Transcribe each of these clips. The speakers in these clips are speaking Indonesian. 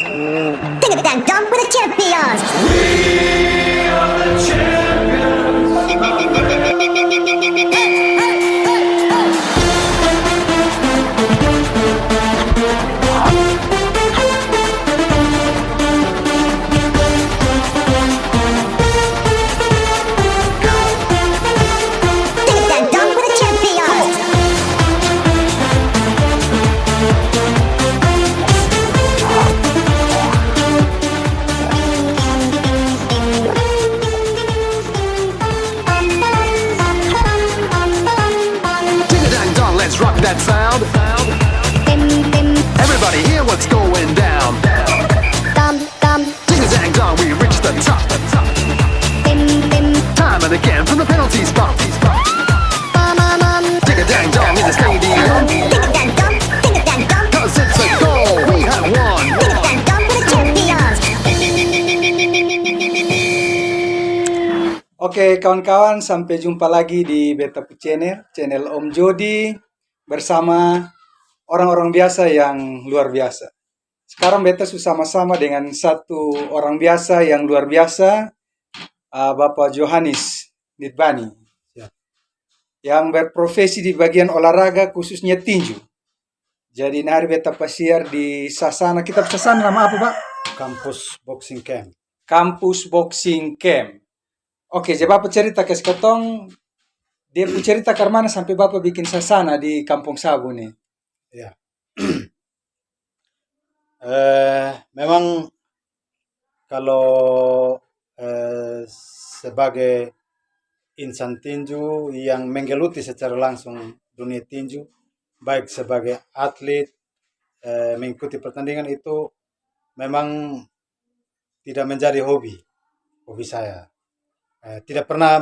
Ding a dang dong with the champions. We are the champions. Ding a dang dong with the champions. Ding-a-dang-dong, let's rock that sound. Everybody hear what's going down. Ding-a-dang-dong, we reach the top. Time and again from the penalty spot. Ding-a-dang-dong in the stadium. Ding a dang dong, 'Cause it's a goal, we have won. ding a dang dong with the champions. Oke kawan-kawan, sampai jumpa lagi di Beta Pu channel Om Jody bersama orang-orang biasa yang luar biasa. Sekarang Beta sama-sama dengan satu orang biasa yang luar biasa, Bapak Johannes Nidbani, yang berprofesi di bagian olahraga khususnya tinju. Jadi hari Beta pasiar di Sasana, kita Sasana nama apa Pak? Kampus Boxing Camp. Kampus Boxing Camp. Oke, jadi Bapak cerita ke sekotong, dia pun cerita ke mana sampai Bapak bikin Sasana di Kampung Sabu nih. Ya. Memang kalau sebagai insan tinju yang menggeluti secara langsung dunia tinju, baik sebagai atlet mengikuti pertandingan itu memang tidak menjadi hobi saya. Tidak pernah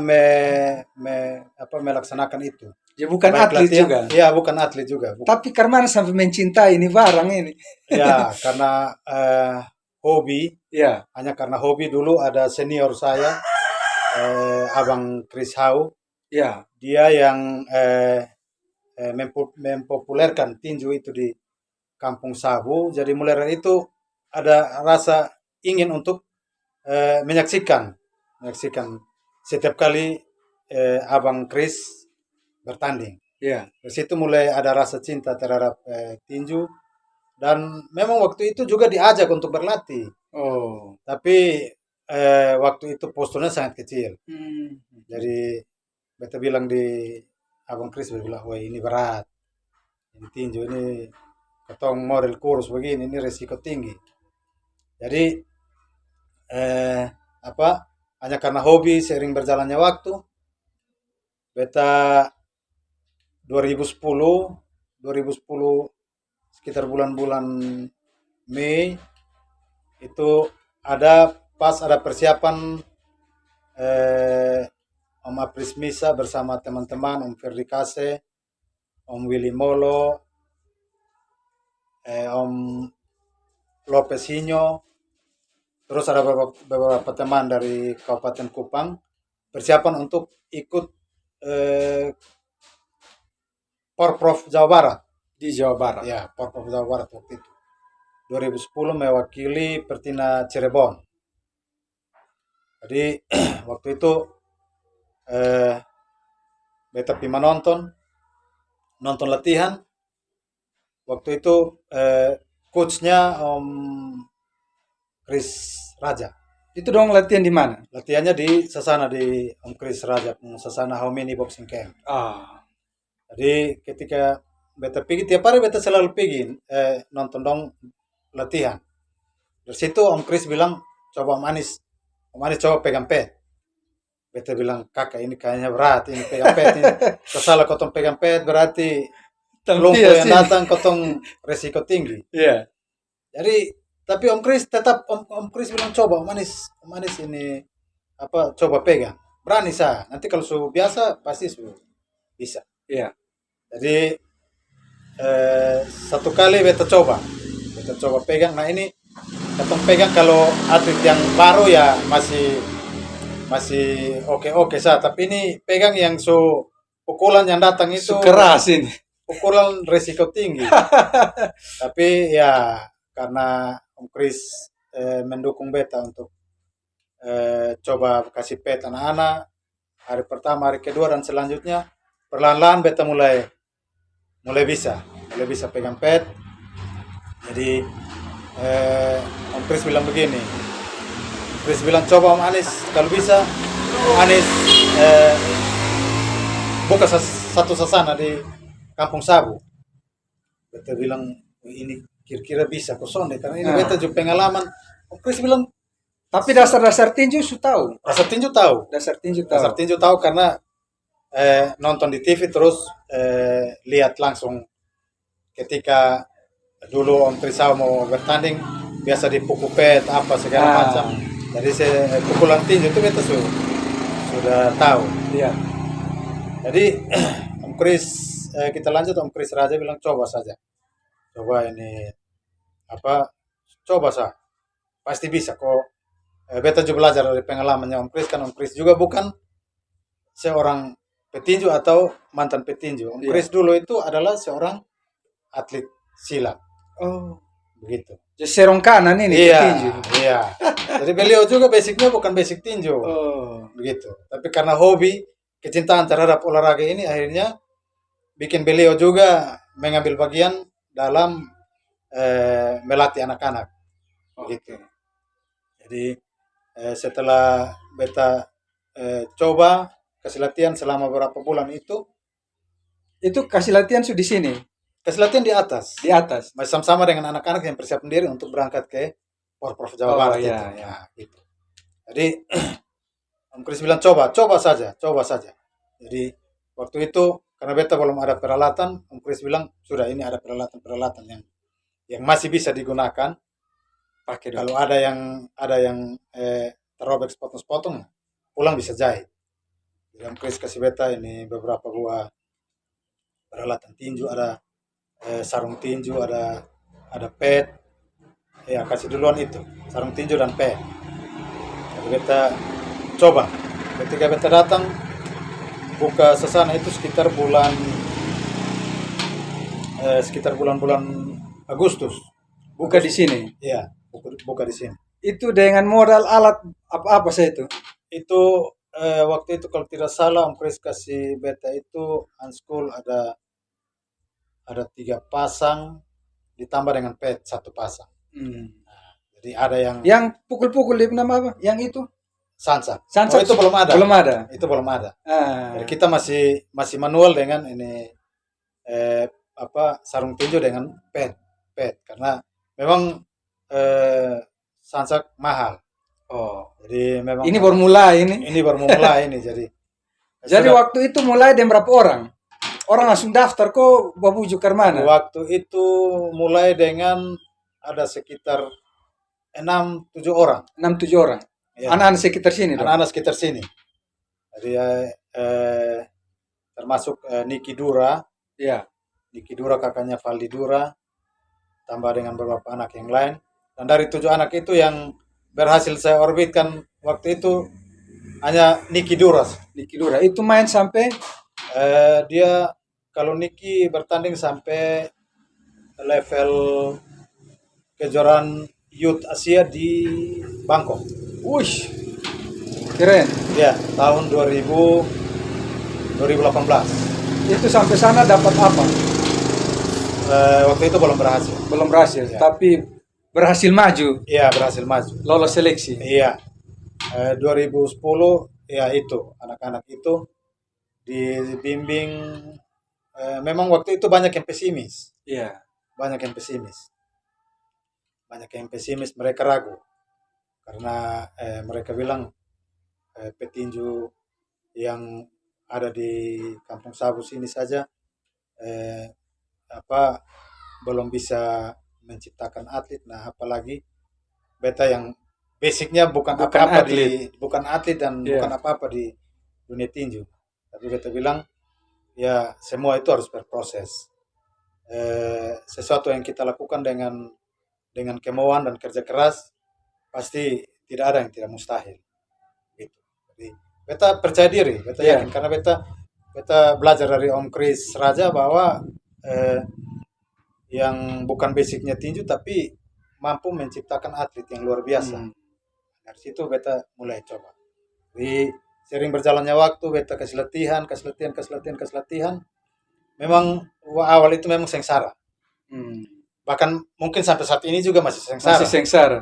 melaksanakan itu. Ya bukan Baik atlet latihan- juga. Iya, bukan atlet juga. Tapi karena sampai mencintai ini barang ini. Ya, karena hobi, Ya, hanya karena hobi. Dulu ada senior saya, Abang Chris Hau, ya, dia yang mempopulerkan tinju itu di Kampung Sabu. Jadi mulai dari itu ada rasa ingin untuk menyaksikan setiap kali Abang Chris bertanding. ya. Dari situ mulai ada rasa cinta terhadap tinju, dan memang waktu itu juga diajak untuk berlatih. Oh. Tapi waktu itu posturnya sangat kecil. Hmm. Jadi beta bilang di Abang Chris, dia bilang, wah ini berat. Ini tinju ini ketong model kurus begini, ini resiko tinggi. Jadi hanya karena hobi, sering berjalannya waktu, beta 2010 sekitar bulan-bulan Mei itu pas ada persiapan Om Apris Misa bersama teman-teman, Om Ferdi Kase, Om Willy Molo, Om Lopez Hinyo, terus ada beberapa teman dari Kabupaten Kupang persiapan untuk ikut Porprov Jawa Barat. Di Jawa Barat. Ya, Porprov Jawa Barat waktu itu. 2010 mewakili Pertina Cirebon. Jadi waktu itu beta pima nonton latihan. Waktu itu coachnya Om Chris Raja. Itu dong latihan di mana? Latihannya di Sasana, di Om Chris Raja, Sasana Homini Boxing Camp. Ah, Jadi ketika beta pergi, tiap hari beta selalu pergi nonton dong latihan. Dari situ Om Chris bilang, coba Om Anis coba pegang pet. Beta bilang, kakak ini kayaknya berat, ini pegang pet. Ini. Kesalah kotong pegang pet berarti lumpuh Iya yang sih. datang kotong resiko tinggi. Iya. Jadi tapi Om Chris tetap Om Chris bilang, coba Om Anis ini coba pegang. Berani sah. Nanti kalau su biasa pasti su bisa. Iya. Jadi satu kali beta coba pegang. Nah ini ketong pegang, kalau atlet yang baru ya masih oke sah. Tapi ini pegang yang pukulan yang datang itu Keras ini. pukulan resiko tinggi. Tapi ya karena Om Kris mendukung beta untuk coba kasih pet anak-anak hari pertama, hari kedua dan selanjutnya perlahan-lahan beta mulai bisa pegang pet. Jadi Om Kris bilang begini, Kris bilang coba Om Anis kalau bisa Anis buka satu sasana di Kampung Sabu. Beta bilang ini kira-kira bisa kosong deh karena ini beta juga pengalaman. Om Kris bilang Tapi dasar-dasar tinju su tahu. dasar tinju tahu. Dasar tinju tahu. Dasar tinju tahu karena nonton di TV terus lihat langsung ketika dulu Om Kris mau bertanding biasa dipukul pet apa segala macam. Jadi pukulan tinju itu beta sudah tahu. Iya. Jadi Om Kris kita lanjut. Om Kris Raja bilang coba saja. Coba ini coba sah. Pasti bisa kok. Beta juga belajar dari pengalamannya Om Kris kan Om Kris juga bukan seorang petinju atau mantan petinju. Om Kris dulu itu adalah seorang atlet silat. Oh, Begitu. jadi serong kanan ini tinju. Iya. Jadi beliau juga basicnya bukan basic tinju. Oh, Begitu. Tapi karena hobi, kecintaan terhadap olahraga ini akhirnya bikin beliau juga mengambil bagian dalam melatih anak-anak. Begitu. Jadi setelah beta coba kasih latihan selama beberapa bulan itu kasih latihan su di sini, kasih latihan di atas. di atas. Masih sama-sama dengan anak-anak yang persiapan diri untuk berangkat ke Porprov Jawa Barat. Iya, itu. iya. Nah, gitu. Jadi Om Kris bilang coba saja. Jadi waktu itu karena beta belum ada peralatan, Om Kris bilang sudah ini ada peralatan yang masih bisa digunakan. Pakai dulu. Kalau ada yang terobek sepotong-sepotong, pulang bisa jahit. Jadi Om Kris kasih beta ini beberapa buah peralatan tinju, ada sarung tinju, ada pet. Ya kasih duluan itu, sarung tinju dan pet. Jadi beta coba. Ketika beta datang buka sasana itu sekitar bulan Agustus. Buka di sini. Iya, buka di sini. Itu dengan modal alat apa saya itu? Itu waktu itu kalau tidak salah Om Kris kasih beta itu handschool ada 3 pasang ditambah dengan pet 1 pasang. Jadi ada Yang pukul-pukul dia nama apa? Yang itu? Sansa. Sansa Itu belum ada. Belum ada. Itu belum ada. Ah. Jadi kita masih manual dengan ini sarung tinju dengan pet karena memang Sansa mahal. Oh. Jadi memang Ini baru mulai ini. ini baru mulai ini jadi Jadi sudah- waktu itu mulai dengan berapa orang? Orang langsung daftar kok babujuk ke mana? waktu itu mulai dengan ada sekitar 6-7 orang. 6-7 orang. Ya. Anak-anak sekitar sini dong. Anak-anak sekitar sini. Jadi termasuk Niki Dura, Iya. kakaknya Valdi Dura, tambah dengan beberapa anak yang lain. Dan dari 7 anak itu yang berhasil saya orbitkan waktu itu hanya Niki Dura. Niki Dura. Itu main sampai Dia kalau Niki bertanding sampai level kejuaraan Youth Asia di Bangkok. wush. Keren. Ya, tahun 2018. Itu sampai sana dapat apa? Waktu itu belum berhasil. Belum berhasil, Ya. tapi berhasil maju, Iya, berhasil maju. lolos seleksi. Iya. 2010 ya itu anak-anak itu dibimbing. Memang waktu itu banyak yang pesimis. Iya. Banyak yang pesimis, mereka ragu karena mereka bilang petinju yang ada di Kampung Sabu sini saja belum bisa menciptakan atlet. Nah, apalagi beta yang basicnya bukan apa-apa bukan atlet dan Iya. bukan apa-apa di dunia tinju. Tapi beta bilang ya semua itu harus berproses. Sesuatu yang kita lakukan dengan kemauan dan kerja keras pasti tidak ada yang tidak mustahil. Gitu. Jadi beta percaya diri, beta Iya. yakin karena beta belajar dari Om Kris Raja bahwa yang bukan basicnya tinju tapi mampu menciptakan atlet yang luar biasa. Dari situ beta mulai coba. Di sering berjalannya waktu, beta kasih latihan. Memang awal itu memang sengsara. Bahkan mungkin sampai saat ini juga masih sengsara.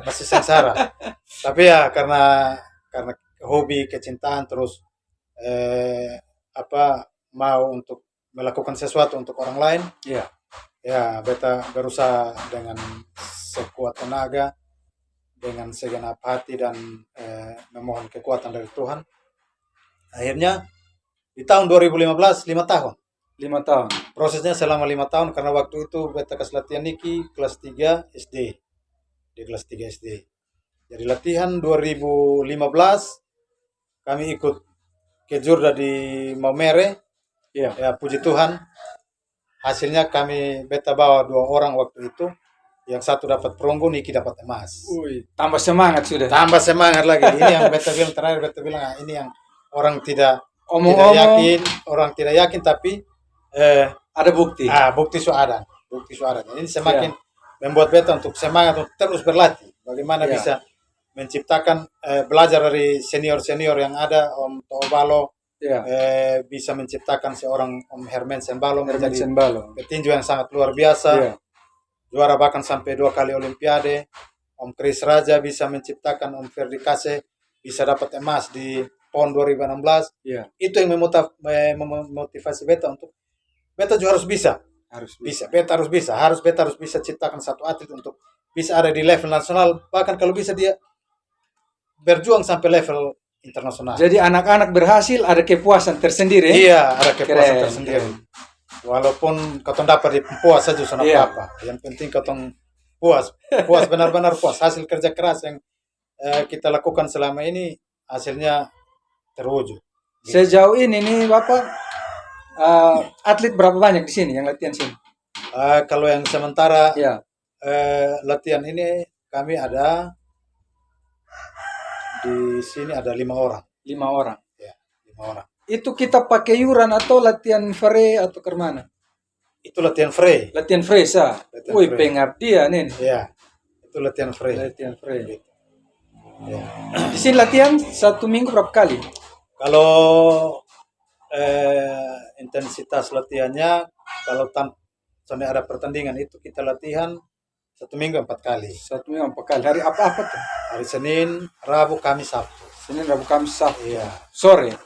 Masih sengsara. Tapi ya karena hobi, kecintaan, terus mau untuk melakukan sesuatu untuk orang lain. Iya. Ya, beta berusaha dengan sekuat tenaga, dengan segenap hati dan memohon kekuatan dari Tuhan. Akhirnya di tahun 2015 5 tahun. 5 tahun. Prosesnya selama 5 tahun karena waktu itu beta kasih latihan Niki kelas 3 SD. Di kelas 3 SD. Jadi latihan 2015 kami ikut ke Jurda di Maumere. Iya. Ya puji Tuhan. Hasilnya kami beta bawa 2 orang waktu itu. Yang satu dapat perunggu, Niki dapat emas. Tambah semangat sudah. Tambah semangat lagi. Ini yang beta bilang terakhir, beta bilang ini yang orang tidak Omong-omong. yakin, orang tidak yakin tapi Ada bukti. bukti suara. Ini semakin membuat beta untuk semangat untuk terus berlatih. Bagaimana bisa menciptakan belajar dari senior-senior yang ada, Om Tobalo, bisa menciptakan seorang Om Hermen Sembalo menjadi petinju yang sangat luar biasa. Juara bahkan sampai 2 kali Olimpiade. Om Chris Raja bisa menciptakan Om Ferdi Kase bisa dapat emas di PON 2016. Itu yang memotivasi beta untuk beta juga harus bisa. Beta harus bisa ciptakan satu atlet untuk bisa ada di level nasional, bahkan kalau bisa dia berjuang sampai level internasional. Jadi anak-anak berhasil ada kepuasan tersendiri. Iya, ada kepuasan tersendiri. Walaupun katong dapat puas saja sana apa. Yang penting katong puas benar-benar puas. Hasil kerja keras yang kita lakukan selama ini hasilnya terwujud. Sejauh ini nih Bapak atlet berapa banyak di sini yang latihan sini? Kalau yang sementara latihan ini kami ada di sini ada 5 orang. 5 orang. Ya, 5 orang. Itu kita pakai yuran atau latihan free atau kemana? Itu latihan free. Latihan free sah. Wih, pengabdian ini. Iya, itu latihan free. Latihan free. Ya. Di sini latihan 1 minggu berapa kali? Kalau intensitas latihannya, kalau sampai ada pertandingan itu kita latihan 1 minggu 4 kali. 1 minggu 4 kali. Hari apa tuh? Hari Senin, Rabu, Kamis, Sabtu. Senin, Rabu, Kamis, Sabtu. Iya. Sore.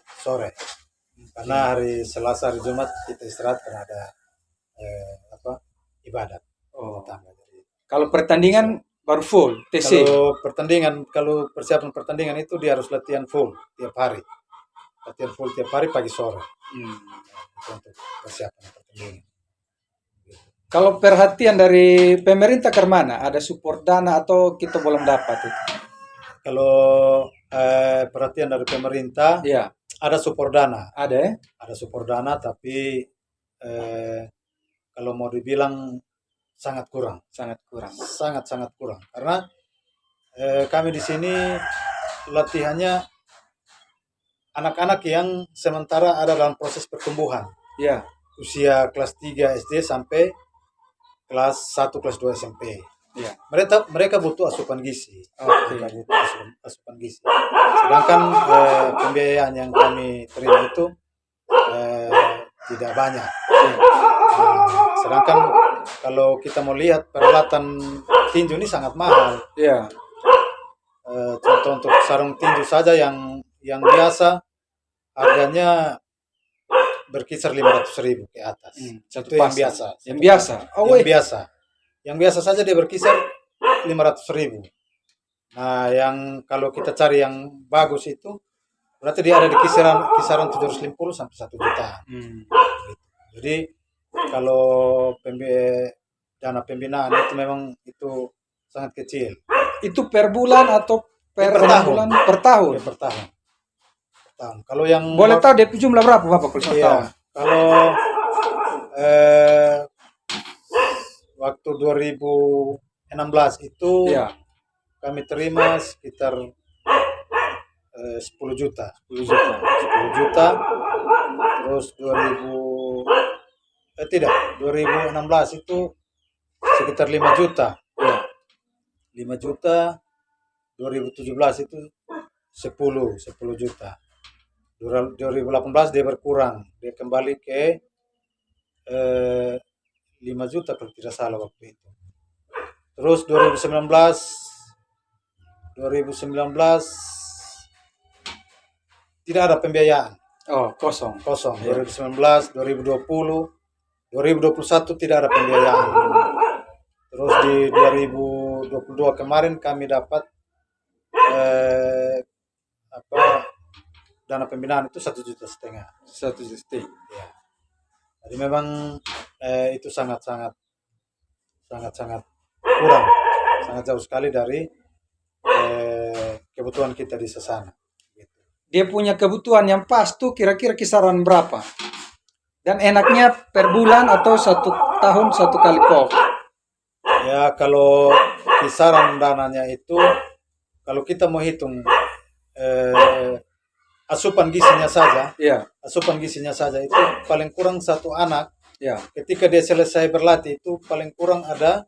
Karena hari Selasa, hari Jumat kita istirahat karena ada ibadat. Kalau pertandingan baru full TC. Kalau persiapan pertandingan itu dia harus latihan full tiap hari. Latihan full tiap hari pagi sore. Itu untuk persiapan pertandingan. Kalau perhatian dari pemerintah ke mana? Ada support dana atau kita belum dapat itu? Kalau perhatian dari pemerintah, ada support dana. Ada support dana, tapi kalau mau dibilang sangat kurang. Sangat kurang. Karena kami di sini latihannya anak-anak yang sementara ada dalam proses pertumbuhan. Usia kelas 3 SD sampai kelas 1, kelas 2 SMP. Mereka butuh asupan gizi. Mereka butuh asupan gizi. Sedangkan pembiayaan yang kami terima itu tidak banyak. Sedangkan kalau kita mau lihat peralatan tinju ini sangat mahal. Contoh untuk sarung tinju saja yang biasa harganya berkisar 500.000 ke atas. Itu yang biasa. Yang biasa saja dia berkisar 500.000. Nah, yang kalau kita cari yang bagus itu berarti dia ada di kisaran 750 sampai 1 juta. Jadi kalau dana pembinaan itu memang itu sangat kecil. Itu per bulan atau per tahun? Per tahun. Per tahun. Kalau yang boleh tahu DP jumlah berapa Bapak kalau tahun? Kalau waktu 2016 itu kami terima sekitar 10 juta. 10 juta. Terus 2016 itu sekitar 5 juta. 5 juta. 2017 itu 10 juta. 2018 dia berkurang, dia kembali ke 5 juta kalau tidak salah waktu itu. Terus 2019 tidak ada pembiayaan, Oh, kosong. kosong. 2019, 2020, 2021 tidak ada pembiayaan. Terus di 2022 kemarin kami dapat dana pembinaan itu 1,5 juta. 1,5 juta. Ya. Jadi memang itu sangat kurang, sangat jauh sekali dari kebutuhan kita di Sasana. Gitu. Dia punya kebutuhan yang pas tuh kira-kira kisaran berapa? Dan enaknya per bulan atau 1 tahun 1 kali pop? Ya kalau kisaran dananya itu, kalau kita mau hitung asupan gizinya saja, Iya, itu paling kurang satu anak iya. ketika dia selesai berlatih itu paling kurang ada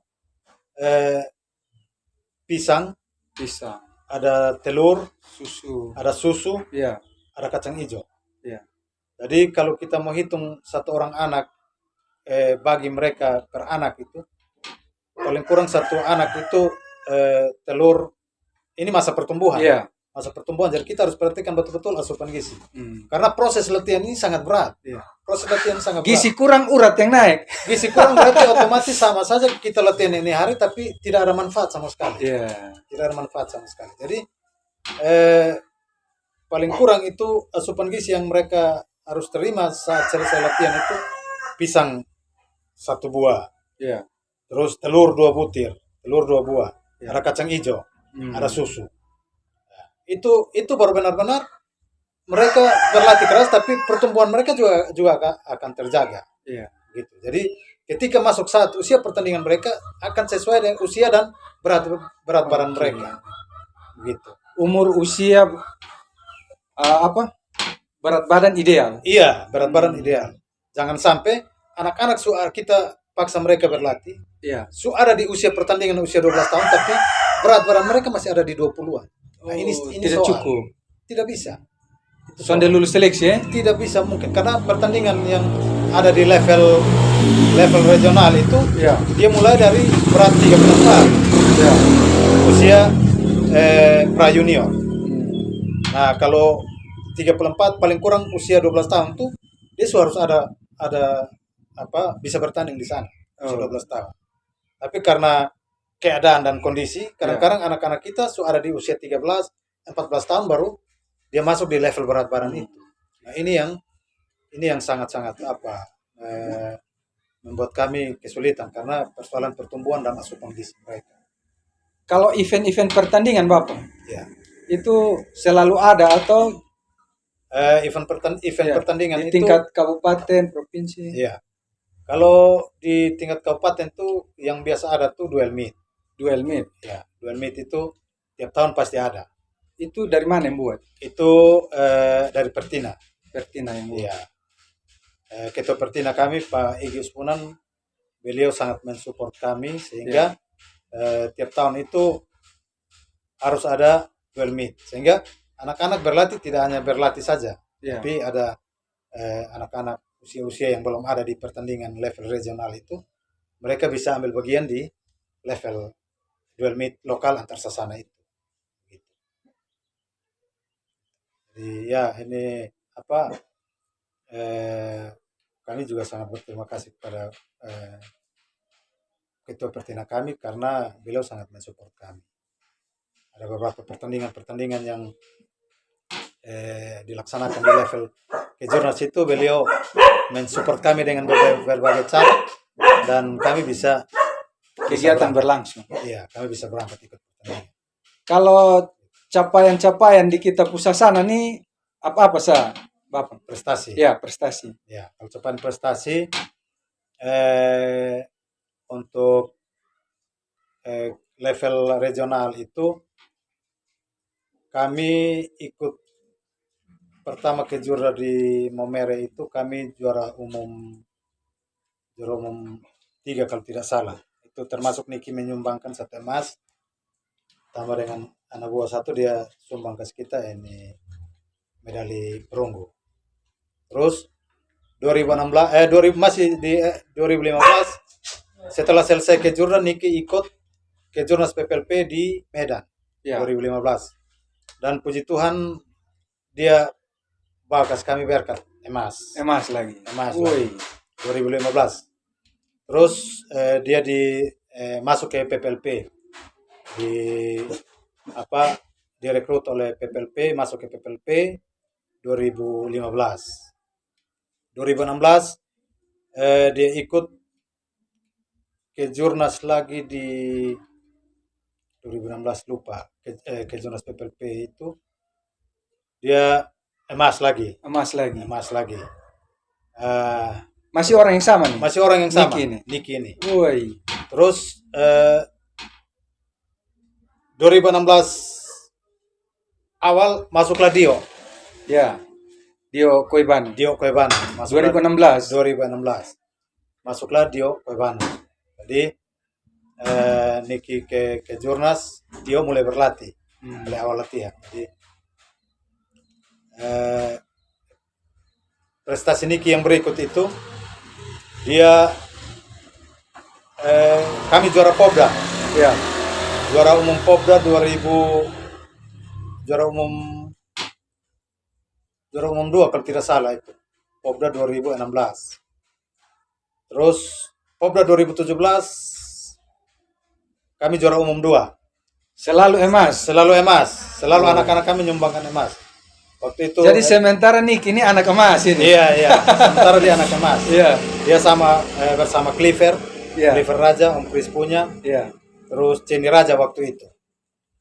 pisang, Bisa. ada telur, Susu. ada susu, Iya, ada kacang hijau. iya. Jadi kalau kita mau hitung satu orang anak bagi mereka per anak itu paling kurang satu anak itu telur. Ini masa pertumbuhan. Iya. Masa pertumbuhan, jadi kita harus perhatikan betul-betul asupan gizi. Hmm. Karena proses latihan ini sangat berat. Iya. Proses latihan sangat berat. Gizi kurang, urat yang naik. Gizi kurang berarti otomatis sama saja kita latihan ini hari tapi tidak ada manfaat sama sekali. Iya. Tidak ada manfaat sama sekali. Jadi paling kurang itu asupan gizi yang mereka harus terima saat selesai latihan itu pisang 1 buah, Iya. terus telur 2 butir, telur 2 buah, Ya. ada kacang hijau, Hmm. ada susu. Itu baru benar-benar mereka berlatih keras tapi pertumbuhan mereka juga akan terjaga. Iya. Gitu. Jadi ketika masuk saat usia pertandingan mereka akan sesuai dengan usia dan berat badan mereka. Gitu. Umur usia berat badan ideal. Iya, berat badan ideal. Jangan sampai anak-anak kita paksa mereka berlatih, Iya. ada di usia pertandingan usia 12 tahun tapi berat badan mereka masih ada di 20-an. Nah, ini tidak soal. cukup. Tidak bisa. Itu Sonde soal. lulus seleksi ya? Tidak bisa mungkin karena pertandingan yang ada di level regional itu Iya. dia mulai dari berat 34 Iya. usia pra junior. Nah, kalau 34 paling kurang usia 12 tahun tuh dia harus ada bisa bertanding di sana usia 12 tahun. Tapi karena keadaan dan kondisi, kadang-kadang anak-anak kita ada di usia 13, 14 tahun baru dia masuk di level berat badan itu. Nah, ini yang sangat-sangat membuat kami kesulitan karena persoalan pertumbuhan dan asupan gizi mereka. Kalau event-event pertandingan Bapak, Ya. itu selalu ada atau Event ya, pertandingan di itu tingkat kabupaten, provinsi? ya. Kalau di tingkat kabupaten tuh yang biasa ada tuh duel meet. Duel meet. Ya, duel meet itu tiap tahun pasti ada. Itu dari mana yang buat? Itu dari Pertina. Pertina yang buat. Iya. Ketua Pertina kami Pak Igi Uspunan, beliau sangat mensupport kami sehingga tiap tahun itu harus ada duel meet sehingga anak-anak berlatih tidak hanya berlatih saja, Iya. tapi ada anak-anak usia-usia yang belum ada di pertandingan level regional itu mereka bisa ambil bagian di level duel meet lokal antar sasana itu. Gitu. Jadi ya ini kami juga sangat berterima kasih kepada Ketua Pertina kami karena beliau sangat mensupport kami. Ada beberapa pertandingan yang dilaksanakan di level kejurnas itu beliau mensupport kami dengan berbagai cara dan kami bisa Kegiatan berlangsung. Iya, kami bisa berangkat ikut pertandingan. Kalau capaian-capaian di kita Pusasana nih apa sah, Bapak? Prestasi. Ya, prestasi. Ya, kalau capaian prestasi untuk level regional itu kami ikut pertama ke juara di Momere itu kami juara umum 3 kalau tidak salah. Itu termasuk Niki menyumbangkan 1 emas tambah dengan anak buah satu dia sumbang ke kita ini medali perunggu. Terus 2016 masih di 2015 setelah selesai kejurnas Niki ikut kejurnas PPLP di Medan Ya. 2015 dan puji Tuhan dia bakas kami berkat emas Emas lagi. Emas Woi. 2015. Terus dia masuk ke PPLP di direkrut oleh PPLP masuk ke PPLP 2015. 2016 dia ikut kejurnas lagi di 2016 lupa kejurnas PPLP itu dia emas lagi. Emas lagi. Masih orang yang sama nih. Masih orang yang sama. Niki ini. Niki. Woi. Terus 2016 awal masuklah Dio. Ya. Dio Koiban. Masuklah 2016. Masuklah Dio Koiban. Jadi Niki ke Jurnas, Dio mulai berlatih. Mulai awal latihan. Jadi prestasi Niki yang berikut itu dia kami juara Pobda. Ya. Juara umum Pobda 2000 juara umum 2 kalau tidak salah itu. Pobda 2016. Terus Pobda 2017 kami juara umum 2. Selalu emas. Selalu anak-anak kami menyumbangkan emas. Waktu itu Jadi sementara Niki ini anak emas ini. Iya. Sementara dia anak emas. Iya. Dia bersama Cliver. Iya. Cliver Raja, Om Chris punya. Iya. Terus Ceni Raja waktu itu.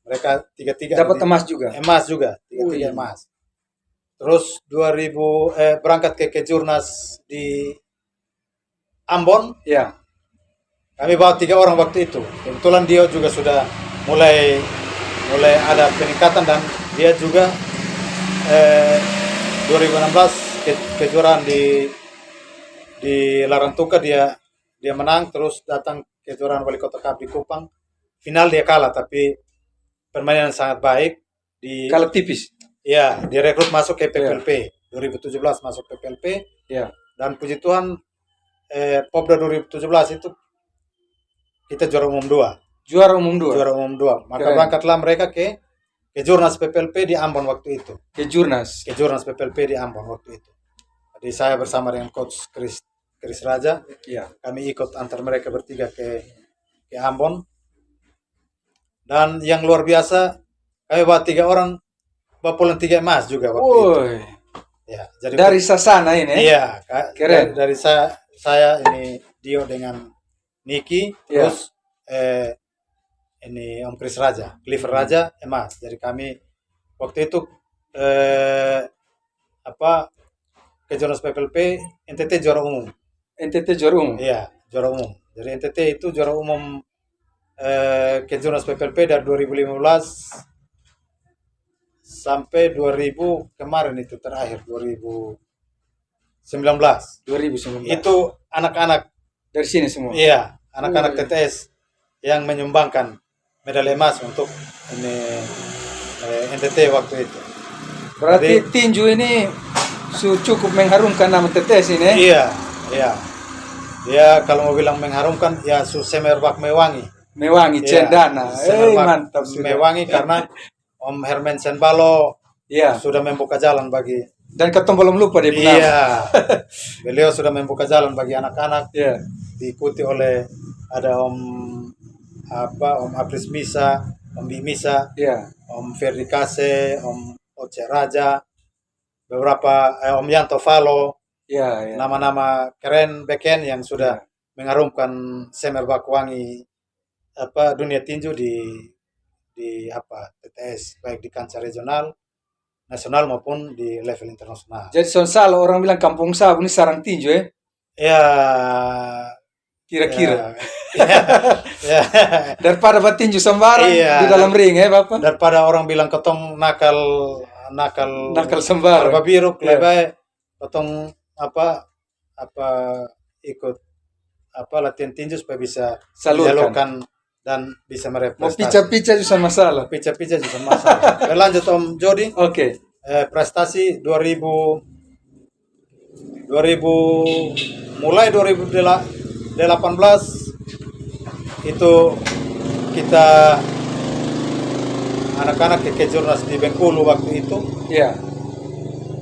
Mereka tiga-tiga Dapat emas juga. tiga-tiga emas. Terus berangkat ke Kejurnas di Ambon. Ya. Kami bawa 3 orang waktu itu. Kebetulan dia juga sudah mulai ada peningkatan dan dia juga 2016 kejuaraan di Larantuka dia menang, terus datang kejuaraan Wali Kota Cup di Kupang. Final dia kalah tapi permainan sangat baik Kalah tipis. Ya, direkrut masuk ke PPLP. 2017 masuk PPLP. Ya. Dan puji Tuhan Pobda 2017 itu kita juara umum 2. Juara umum 2. Maka Keren. berangkatlah mereka ke Jurnas PPLP di Ambon waktu itu. Kejurnas. Jurnas PPLP di Ambon waktu itu. Jadi saya bersama dengan coach Chris Raja, Iya. kami ikut antar mereka bertiga ke Ambon. Dan yang luar biasa, kami bawa 3 orang, bawa pulang 3 emas juga waktu itu. Woi. Ya, jadi Dari Sasana ini. iya, Keren. dari saya ini Dio dengan Niki, Iya. terus ini Om Chris Raja, Cliver Raja emas. Jadi kami waktu itu Kejurnas PPLP NTT juara umum. NTT juara umum. Iya, juara umum. Jadi NTT itu juara umum Kejurnas PPLP dari 2015 sampai 2000 kemarin itu terakhir 2019. 2019. Itu anak-anak Dari sini semua. iya, anak-anak TTS yang menyumbangkan medali emas untuk ini NTT waktu itu. Berarti Jadi- tinju ini cukup mengharumkan nama TTS ini. Iya. Dia kalau mau bilang mengharumkan ya Semerbak Mewangi. Mewangi Iya, Cendana. Semerbak Mantap sudah. Mewangi karena Om Herman Senbalo Iya. sudah membuka jalan bagi Dan ketemu belum lupa dia punya. iya. Beliau sudah membuka jalan bagi anak-anak, Iya. diikuti oleh ada Om Apris Misa, Om Bimisa, Iya. Om Ferdi Kase, Om Oce Raja, beberapa Om Yanto Falo, Iya. nama-nama keren beken yang sudah mengharumkan Semerbak Wangi dunia tinju di TTS baik di kancah regional, nasional maupun di level internasional. Jadi Sonsal orang bilang Kampung Sabu ini sarang tinju ya. Ya, Kira-kira. ya. Daripada buat tinju sembarang Iya. di dalam ring ya Bapak. Daripada orang bilang ketong nakal Nakal sembarang. Barba biru Iya. lebih baik ketong ikut latihan tinju supaya bisa Salurkan. menyalurkan dan bisa Mau merepresentasi. pica-pica juga masalah. Pica-pica juga masalah. Berlanjut Om Jody, Oke. prestasi 2000 mulai 2018 itu kita anak-anak ke Kejurnas di Bengkulu waktu itu. Ya.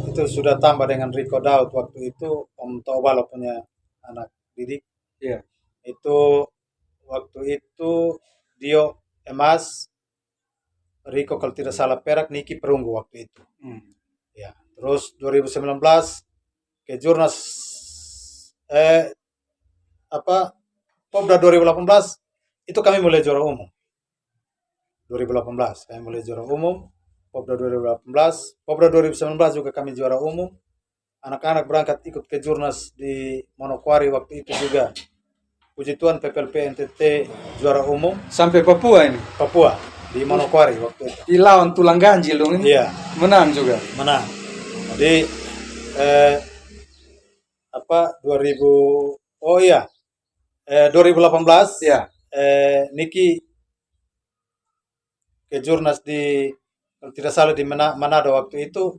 Itu sudah tambah dengan Rico Daud waktu itu, Om Tobalo punya anak didik. Ya. Itu waktu itu Dio emas, Rico kalau tidak salah perak, Niki perunggu waktu itu. Ya, terus 2019 Kejurnas Popda 2018 itu kami mulai juara umum. 2018 kami mulai juara umum. Popda 2018, Popda 2019 juga kami juara umum. Anak-anak berangkat ikut Kejurnas di Manokwari waktu itu juga. Puji Tuhan PPLP NTT juara umum. Sampai Papua ini. Papua di Manokwari waktu itu. Dilawan tulang ganjil dong ini. Iya, Menang juga. menang. Jadi 2018 Ya. Niki Kejurnas di kalau tidak salah di Manado waktu itu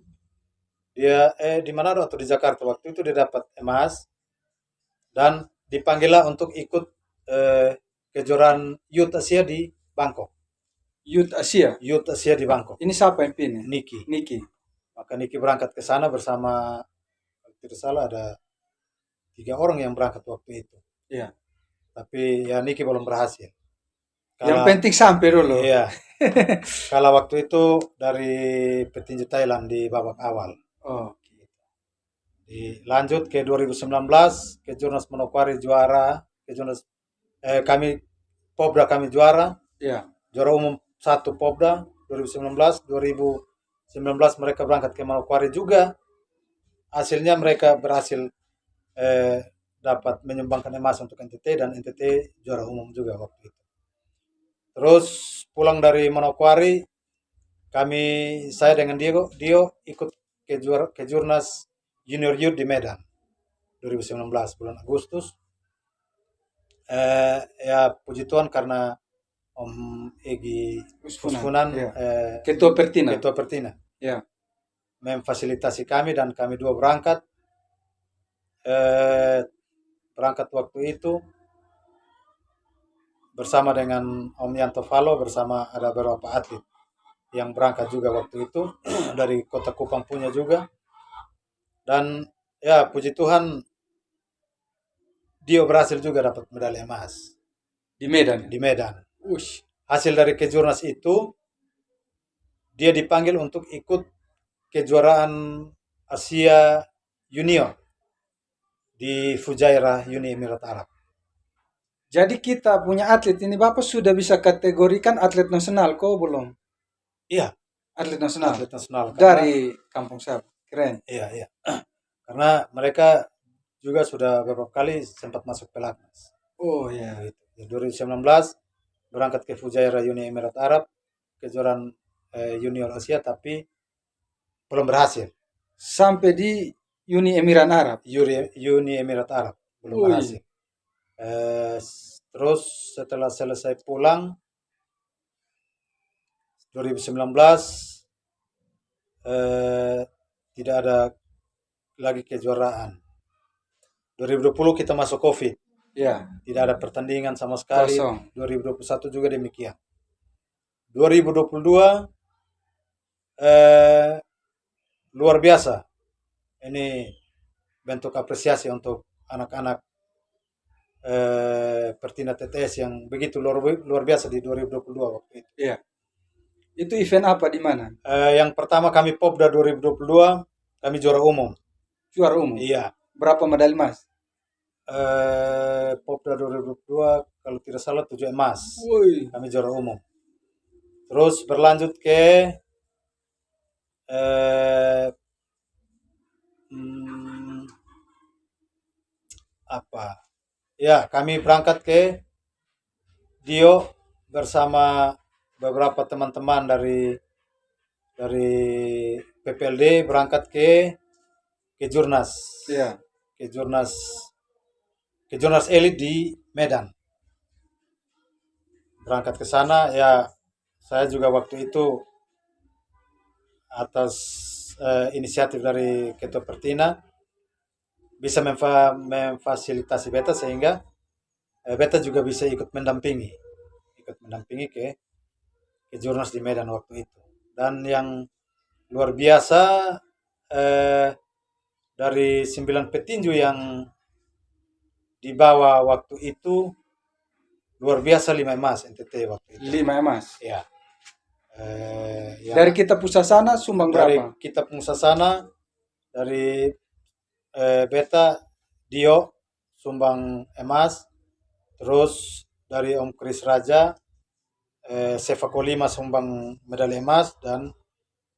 dia di Manado atau di Jakarta waktu itu dia dapat emas dan dipanggillah untuk ikut kejuaraan Youth Asia di Bangkok. Youth Asia. Youth Asia di Bangkok. Ini siapa yang pilih? Niki. Niki. Maka Niki berangkat ke sana bersama kalau tidak salah ada 3 orang yang berangkat waktu itu. Iya. Tapi ya Niki belum berhasil. Yang penting sampai dulu. Iya. Kalau waktu itu dari petinju Thailand di babak awal. Oh. Lanjut ke 2019 Kejurnas Manokwari juara, Kejurnas kami Popda kami juara, Ya. juara umum 1 Popda 2019 mereka berangkat ke Manokwari juga. Hasilnya mereka berhasil dapat menyumbangkan emas untuk NTT dan NTT juara umum juga waktu itu. Terus pulang dari Manokwari saya dengan Dio ikut Kejurnas Junior Youth di Medan 2019 bulan Agustus. Ya puji Tuhan karena Om Egi Usfunan Ya. Ketua Pertina. Ketua Pertina Ya. memfasilitasi kami dan kami dua berangkat. Berangkat waktu itu bersama dengan Om Yanto Falo, bersama ada beberapa atlet yang berangkat juga waktu itu dari Kota Kupang punya juga. Dan ya puji Tuhan Dio berhasil juga dapat medali emas Di Medan. di Medan. Ush. Hasil dari Kejurnas itu dia dipanggil untuk ikut kejuaraan Asia Junior di Fujairah, Uni Emirat Arab. Jadi kita punya atlet ini Bapak sudah bisa kategorikan atlet nasional kok belum? Iya, Atlet nasional. atlet nasional. Dari Kampung Sab. Keren. Iya. Karena mereka juga sudah beberapa kali sempat masuk pelatnas. Oh ya. Di 2019 berangkat ke Fujairah Uni Emirat Arab, kejuaraan Junior Asia, tapi belum berhasil. Sampai di Uni Emirat Arab. Uni Emirat Arab belum Ui. berhasil. Terus setelah selesai pulang 2019 tidak ada lagi kejuaraan. 2020 kita masuk COVID, Ya. tidak ada pertandingan sama sekali. Kosong. 2021 juga demikian. 2022 luar biasa. Ini bentuk apresiasi untuk anak-anak Pertina TTS yang begitu luar biasa di 2022 waktu itu. Iya. Itu event apa di mana? Yang pertama kami Popda 2022 kami juara umum. Juara umum. Iya. Berapa medali emas? Popda 2022 kalau tidak salah 7 emas. Woi. Kami juara umum. Terus berlanjut ke apa? Ya, kami berangkat ke Dio bersama beberapa teman-teman dari PPLD berangkat ke Kejurnas. Iya. Kejurnas elit di Medan. berangkat ke sana ya. Saya juga waktu itu atas inisiatif dari Ketua Pertina bisa memfasilitasi beta sehingga beta juga bisa ikut mendampingi ke Jurnas di Medan waktu itu. Dan yang luar biasa dari 9 petinju yang dibawa waktu itu luar biasa 5 emas NTT waktu itu. 5 emas. Ya. Dari kita Pusasana sumbang dari berapa? kita Pusasana dari beta Dio sumbang emas, terus dari Om Kris Raja Sevako 5 sumbang medali emas dan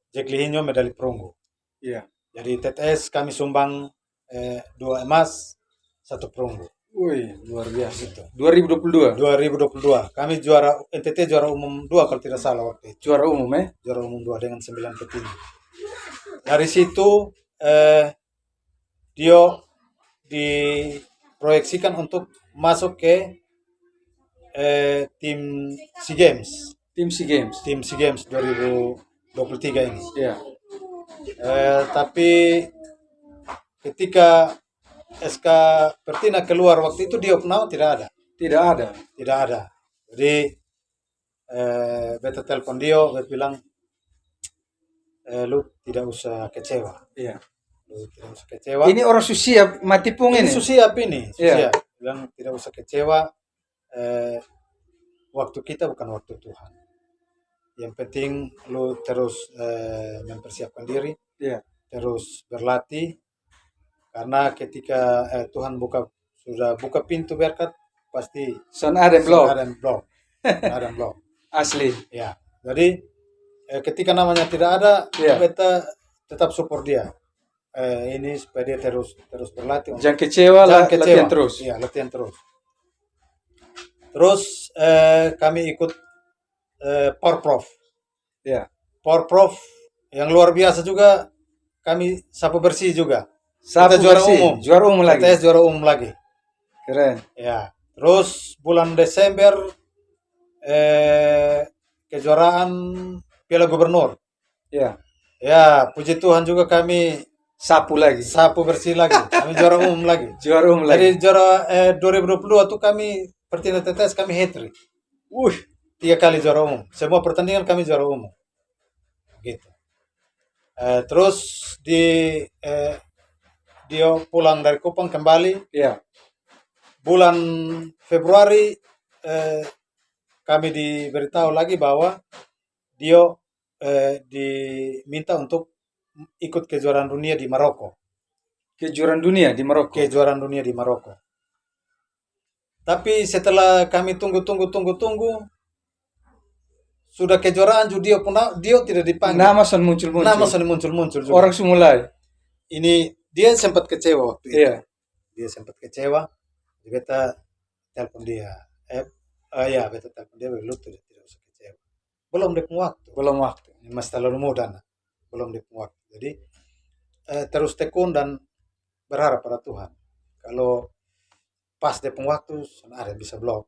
Jack Lihinyo medali perunggu. Iya. Jadi TTS kami sumbang 2 emas, 1 perunggu. Wih, luar biasa. Gitu. 2022. 2022 kami juara NTT juara umum 2 kalau tidak salah waktu itu. Juara umum Juara umum 2 dengan 9 petinju. Dari situ Dio diproyeksikan untuk masuk ke tim SEA Games. Tim SEA Games. Tim SEA Games 2023 ini. Iya. Tapi ketika SK Pertina keluar waktu itu Dio Pnau tidak ada. Tidak ada. Jadi beta telepon Dio, beta bilang lu tidak usah kecewa. Iya. Lu tidak usah kecewa. Ini orang Susiap mati pung ini. Susiap ini. Iya. Bilang tidak usah kecewa. Waktu kita bukan waktu Tuhan. Yang penting lu terus mempersiapkan diri. Iya. Terus berlatih. Karena ketika Tuhan sudah buka pintu berkat, pasti Son ada blog. Ada blog. Asli. Ya. Jadi ketika namanya tidak ada, Iya. beta tetap support dia. Ini supaya dia terus berlatih. Jangan kecewa lah, latihan terus. Iya, latihan terus. Terus kami ikut Porprov. Iya. Porprov yang luar biasa juga, kami sapu bersih juga. Sapu Kita juara bersih. umum. Juara umum lagi. TTS juara umum lagi. Keren. Ya. Terus bulan Desember kejuaraan Piala Gubernur. Iya. Ya, puji Tuhan juga kami Sapu lagi. sapu bersih lagi. Kami juara umum lagi. Juara umum Jadi lagi. juara 2022 tuh kami Pertina TTS kami hat-trick. 3 kali juara umum. Semua pertandingan kami juara umum. Gitu. Terus dia pulang dari Kupang kembali. Iya. Bulan Februari kami diberitahu lagi bahwa dia diminta untuk ikut kejuaraan dunia di Maroko. Kejuaraan dunia di Maroko. Kejuaraan dunia di Maroko. Tapi setelah kami tunggu, sudah kejuaraan dia tidak dipanggil. Nama son muncul-muncul. Nama sudah muncul juga. Orang semulai. Ini dia sempat kecewa waktu itu. Iya. Dia sempat kecewa. Beta telepon dia. Beta telepon dia. Lu tidak usah kecewa. Belum waktu. Masih terlalu muda. Belum waktu. Jadi terus tekun dan berharap pada Tuhan. Kalau pas waktu, ada bisa blog.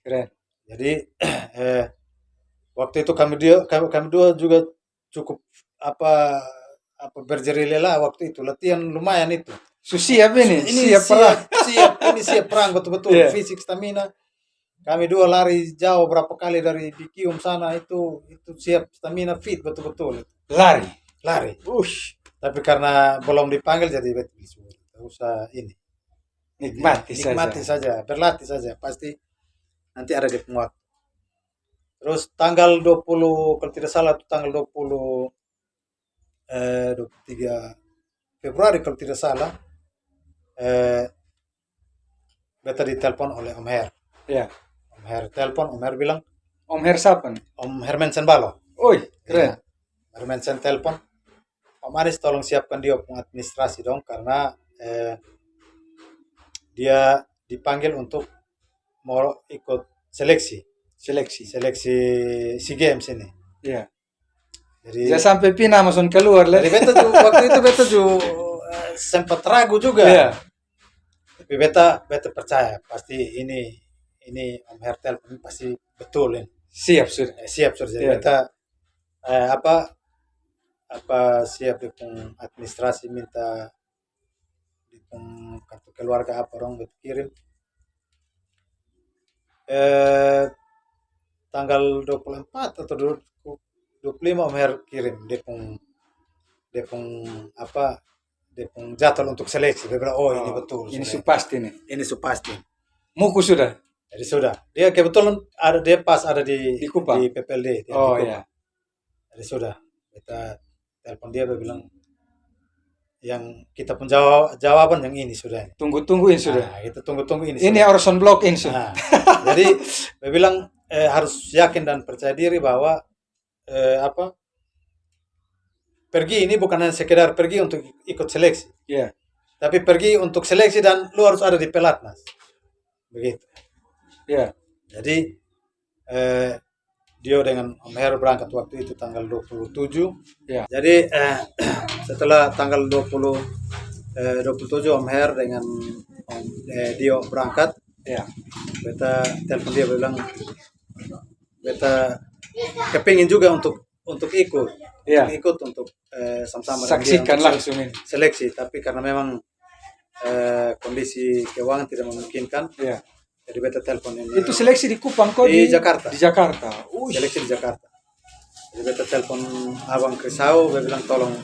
Keren. Jadi waktu itu kami dua juga cukup berjeri-lelah waktu itu. Latihan lumayan itu. Siap ini. Siap perang. Siap perang betul-betul. Yeah. Fisik, stamina. Kami dua lari jauh berapa kali dari Bikium sana itu siap stamina fit betul-betul. Lari. Tapi karena belum dipanggil jadi betul usah ini. Nikmati saja, berlatih saja. Pasti nanti ada di penguat. Terus tanggal 20 kalau tidak salah itu tanggal 23 Februari kalau tidak salah beta ditelepon oleh Om Her. Iya. Om Her telepon, Om Her bilang, Om Her siapa nih? Om Herman Senbalo. Keren. Ya, Herman Sen telepon, Om Anis tolong siapkan dia administrasi dong karena dia dipanggil untuk mau ikut seleksi SEA Games ini. Iya. Jadi Jangan sampai pindah mason keluar lah. Jadi waktu itu beta sempat ragu juga. Iya. Tapi beta percaya pasti ini ini Om Her telepon pasti betul ini. Siap sudah. Siap sudah. Jadi Iya. kita apa siap dengan administrasi minta dengan kartu keluarga apa orang betul kirim. Tanggal 24 atau 25 Om Her kirim dia pun jadwal untuk seleksi. Dia bilang, oh ini betul. Ini sudah. pasti nih. Ini pasti. Muku sudah. Jadi sudah. Dia kebetulan dia pas ada di Kupang? di PPLD. Dia Oh di Kupang. ya. Jadi sudah. Kita telepon dia bilang yang kita pun jawaban yang ini sudah. Tunggu-tungguin sudah. Nah, kita tunggu ini. Ini sudah. Orson Block in sudah. Nah, jadi dia bilang harus yakin dan percaya diri bahwa pergi ini bukan hanya sekedar pergi untuk ikut seleksi, Iya. tapi pergi untuk seleksi dan lu harus ada di pelatnas. Begitu. Iya. Jadi dia dengan Om Her berangkat waktu itu tanggal 27. Iya. Jadi setelah tanggal 27 Om Her dengan Dio berangkat, Iya. beta telepon dia bilang beta kepingin juga untuk ikut. Iya. Ikut untuk sama-sama dengan dia Saksikan untuk langsung ini. seleksi, tapi karena memang kondisi keuangan tidak memungkinkan, Iya. jadi beta telepon ini. Itu seleksi di Kupang kok Di Jakarta. Di Jakarta. Seleksi di Jakarta. Jadi beta telepon Abang Krisau, dia bilang tolong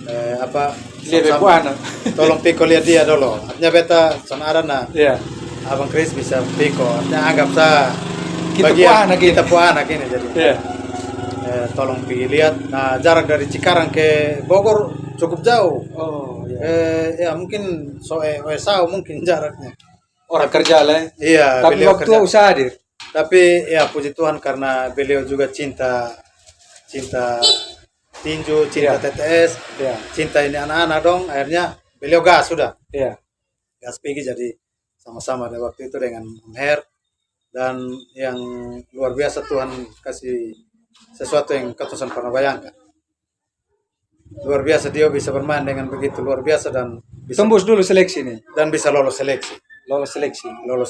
Lihat sama-sama, Puana. tolong piko lihat dia dulu. Artinya beta sana ada nah Iya. Abang Kris bisa piko. Artinya anggap saya Kita Puana gini. kita puana gini jadi. Iya. Tolong pergi lihat. Nah, jarak dari Cikarang ke Bogor cukup jauh. Oh iya. Ya mungkin Sao mungkin jaraknya. Orang kerja lah. Iya, Tapi beliau waktu kerja. usaha hadir. Tapi ya puji Tuhan karena beliau juga cinta tinju, cinta Iya. TTS, Iya. cinta ini anak-anak dong. Akhirnya beliau gas sudah. Iya. Gas pergi jadi sama-sama ada waktu itu dengan Om Her, dan yang luar biasa Tuhan kasih sesuatu yang katusan pernah bayangkan. Luar biasa dia bisa bermain dengan begitu luar biasa dan Tembus dulu seleksi nih. bisa lolos seleksi. Lolos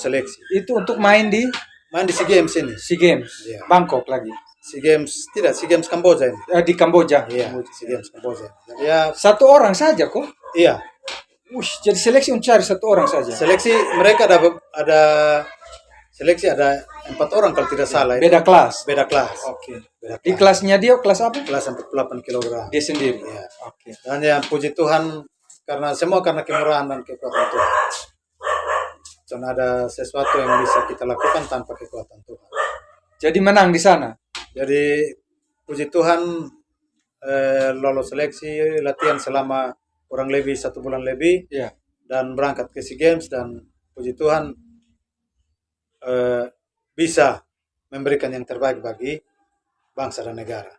seleksi. Itu untuk main di Main di SEA Games ini. SEA Games. Iya. Bangkok lagi. SEA Games Kamboja ini. Di Kamboja. Iya, SEA Games Kamboja. Jadi ya, Satu orang saja kok. iya. Jadi seleksi mencari satu orang saja. Seleksi mereka ada seleksi ada 4 orang kalau tidak salah. Beda kelas. Beda kelas. Oke. Beda Di kelas. kelasnya dia kelas apa? Kelas 48 kg. Dia sendiri. Iya. Oke. Dan yang puji Tuhan karena kemurahan dan kekuatan Tuhan. Dan ada sesuatu yang bisa kita lakukan tanpa kekuatan Tuhan. Jadi menang di sana. Jadi puji Tuhan lolos seleksi, latihan selama kurang lebih 1 bulan lebih, Iya. dan berangkat ke SEA Games, dan puji Tuhan bisa memberikan yang terbaik bagi bangsa dan negara.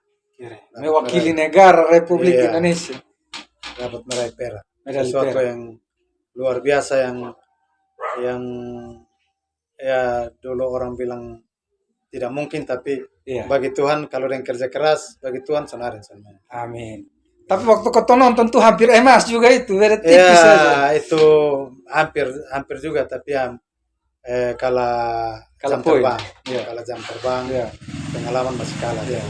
Mewakili negara Republik Iya. Indonesia. Dapat meraih perak. Medali Sesuatu perak. yang luar biasa yang ya dulu orang bilang tidak mungkin, tapi Iya. bagi Tuhan kalau yang kerja keras, bagi Tuhan senarin sama. Amin. Tapi waktu kau nonton tuh hampir emas juga itu, beda tipis saja. Ya, itu hampir juga, tapi ya kalah jam poin. terbang. Iya. Kalah jam terbang. Iya. Pengalaman masih kalah. Iya.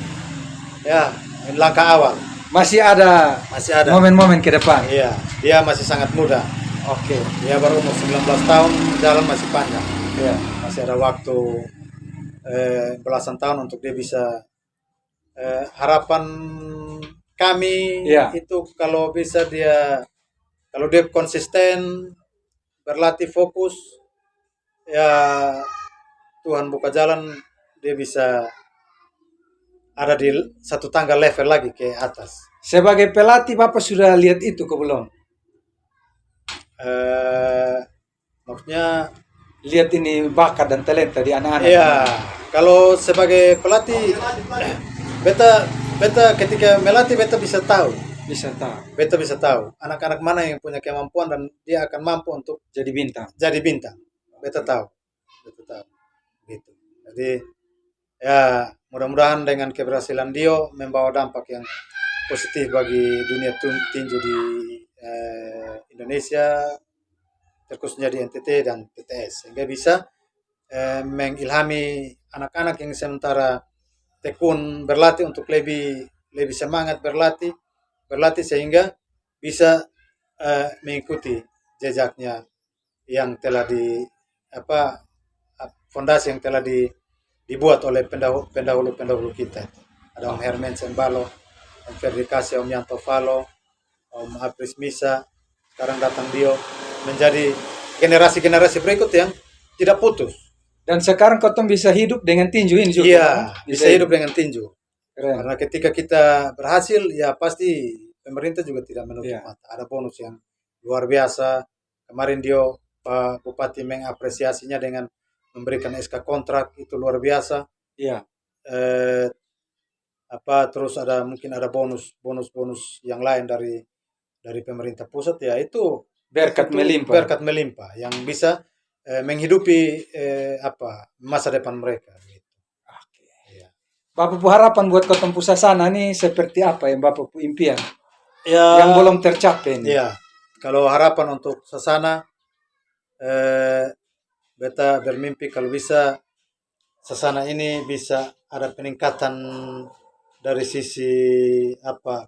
Ya, ini langkah awal. Masih ada Masih ada. momen-momen ke depan. Iya, dia masih sangat muda. Oke. Dia baru umur 19 tahun, jalan masih panjang. Iya. Masih ada waktu belasan tahun untuk dia bisa harapan kami Iya. itu kalau dia konsisten berlatih fokus, ya Tuhan buka jalan, dia bisa ada di satu tangga level lagi ke atas. Sebagai pelatih Bapak sudah lihat itu ke belum? Maksudnya Lihat ini bakat dan talenta di anak-anak. ya, kalau sebagai pelatih beta ketika melatih beta bisa tahu anak-anak mana yang punya kemampuan dan dia akan mampu untuk Jadi bintang. jadi bintang. Beta tahu gitu. Jadi ya mudah-mudahan dengan keberhasilan Dio membawa dampak yang positif bagi dunia tinju di Indonesia, terkhususnya di NTT dan TTS, sehingga bisa mengilhami anak-anak yang sementara tekun berlatih untuk lebih semangat berlatih sehingga bisa mengikuti jejaknya yang telah fondasi yang telah dibuat oleh pendahulu kita. Ada Om Hermen Sembalo, Om Ferdikasi, Om Yanto Falo, Om Apris Misa, sekarang datang Dio, menjadi generasi-generasi berikut yang tidak putus. Dan sekarang kotong bisa hidup dengan tinju ini juga. Iya, kan? bisa hidup dengan tinju. Keren. Karena ketika kita berhasil, ya pasti pemerintah juga tidak menutup Iya. mata. Ada bonus yang luar biasa. Kemarin Dio, Pak Bupati mengapresiasinya dengan memberikan SK kontrak, itu luar biasa. Iya. Terus mungkin ada bonus yang lain dari pemerintah pusat, ya itu Berkat melimpah yang bisa menghidupi masa depan mereka. Gitu. Ya. Bapak pu harapan buat kotong Pusasana nih seperti apa yang Bapak pu impian? Ya, Yang belum tercapai nih. ya, kalau harapan untuk Sasana, beta bermimpi kalau bisa Sasana ini bisa ada peningkatan dari sisi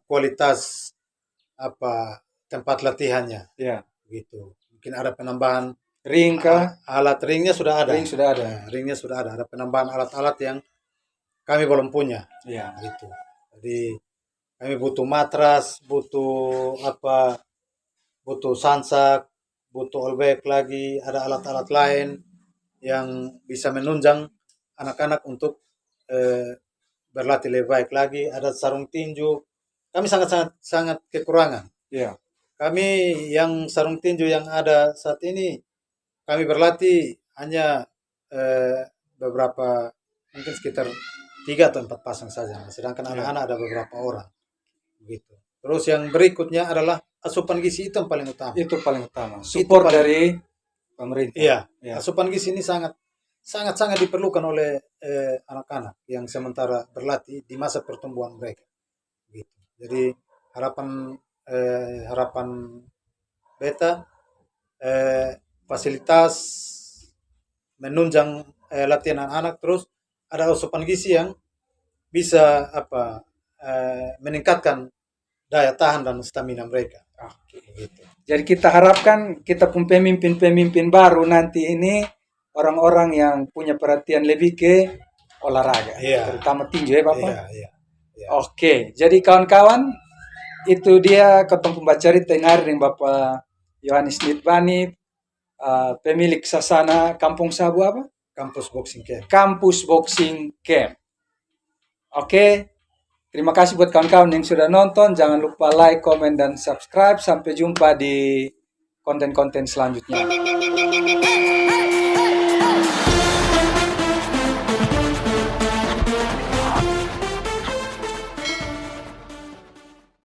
kualitas tempat latihannya, Iya. gitu. Mungkin ada penambahan Ring kah? alat. Ringnya sudah ada. Ring sudah ada. Nah, ringnya sudah ada. Ada penambahan alat-alat yang kami belum punya. Iya. Gitu. Jadi kami butuh matras, butuh sansak, butuh all-back lagi, ada alat-alat lain yang bisa menunjang anak-anak untuk berlatih lebih baik lagi. Ada sarung tinju. Kami sangat kekurangan. Iya. Kami yang sarung tinju yang ada saat ini, kami berlatih hanya beberapa, mungkin sekitar 3 atau 4 pasang saja. Sedangkan anak-anak ada beberapa orang. Begitu. Terus yang berikutnya adalah asupan gizi, itu yang paling utama. Itu paling utama. Support paling- dari pemerintah. Iya, Iya. asupan gizi ini sangat diperlukan oleh anak-anak yang sementara berlatih di masa pertumbuhan mereka. Gitu. Jadi harapan beta fasilitas menunjang latihan anak-anak, terus ada asupan gizi yang bisa meningkatkan daya tahan dan stamina mereka. Gitu. Jadi kita harapkan kita pun pemimpin-pemimpin baru nanti ini orang-orang yang punya perhatian lebih ke olahraga, Iya. terutama tinju ya Bapak. Iya. Oke, jadi kawan-kawan itu dia ketemu pembaca cerita yang hari dengan Bapak Yohanes Nitbani, pemilik Sasana Kampung Sabu apa? Kampus Boxing Camp. Kampus Boxing Camp. Oke, terima kasih buat kawan-kawan yang sudah nonton. Jangan lupa like, comment, dan subscribe. Sampai jumpa di konten-konten selanjutnya.